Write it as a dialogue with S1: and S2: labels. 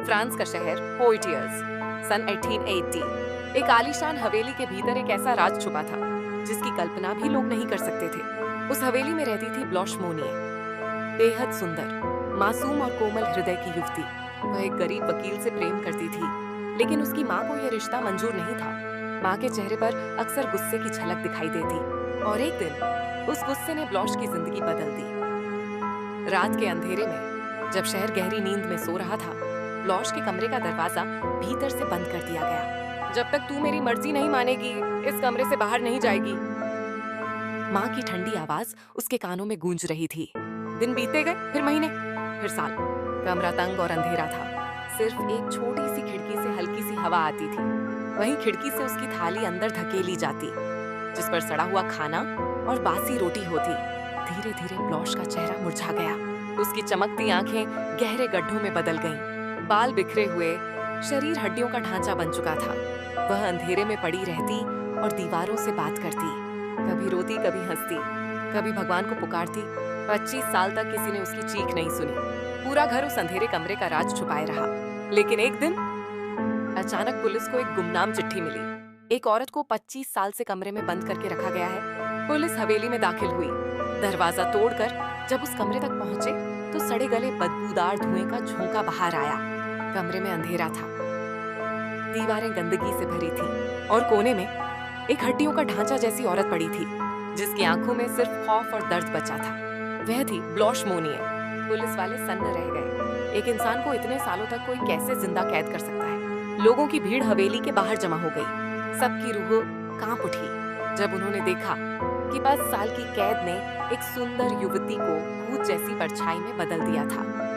S1: France का शहर पोइटियर्स, सन 1880। एक आलीशान हवेली के भीतर एक ऐसा राज छुपा था जिसकी कल्पना भी लोग नहीं कर सकते थे। उस हवेली में रहती थी ब्लॉश मोनिए, बेहद सुंदर, मासूम और कोमल हृदय की युवती। वह एक गरीब वकील से प्रेम करती थी, लेकिन उसकी माँ को यह रिश्ता मंजूर नहीं था। माँ के चेहरे पर अक्सर गुस्से की झलक दिखाई देती, और एक दिन उस गुस्से ने ब्लॉश की जिंदगी बदल दी। रात के अंधेरे में जब शहर गहरी नींद में सो रहा था, ब्लॉश के कमरे का दरवाजा भीतर से बंद कर दिया गया। जब तक तू मेरी मर्जी नहीं मानेगी, इस कमरे से बाहर नहीं जाएगी। माँ की ठंडी आवाज उसके कानों में गूंज रही थी। दिन बीते गए, फिर महीने, फिर साल। कमरा तंग और अंधेरा था। सिर्फ एक छोटी सी खिड़की से हल्की सी हवा आती थी। वहीं खिड़की से उसकी थाली अंदर धकेली जाती, जिस पर सड़ा हुआ खाना और बासी रोटी होती। धीरे धीरे ब्लॉश का चेहरा मुरझा गया। उसकी चमकती आंखें गहरे गड्ढों में बदल गईं। बाल बिखरे हुए, शरीर हड्डियों का ढांचा बन चुका था। वह अंधेरे में पड़ी रहती और दीवारों से बात करती, कभी रोती, कभी हंसती, कभी भगवान को पुकारती। 25 साल तक किसी ने उसकी चीख नहीं सुनी। पूरा घर उस अंधेरे कमरे का राज छुपाए रहा। लेकिन एक दिन अचानक पुलिस को एक गुमनाम चिट्ठी मिली। एक औरत को 25 साल से कमरे में बंद करके रखा गया है। पुलिस हवेली में दाखिल हुई। दरवाजा तोड़कर जब उस कमरे तक पहुंचे तो सड़े गले बदबूदार धुएं का झोंका बाहर आया। कमरे में अंधेरा था, दीवारें गंदगी से भरी थी, और कोने में एक हड्डियों का ढांचा जैसी औरत पड़ी थी, जिसकी आंखों में सिर्फ खौफ और दर्द बचा था। वह थी ब्लॉश मोनिए। पुलिस वाले सन्न रह गए। एक इंसान को इतने सालों तक कोई कैसे जिंदा कैद कर सकता है? लोगों की भीड़ हवेली के बाहर जमा हो गई। सबकी रूह कांप उठी जब उन्होंने देखा कि 5 साल की कैद ने एक सुंदर युवती को भूत जैसी परछाई में बदल दिया था।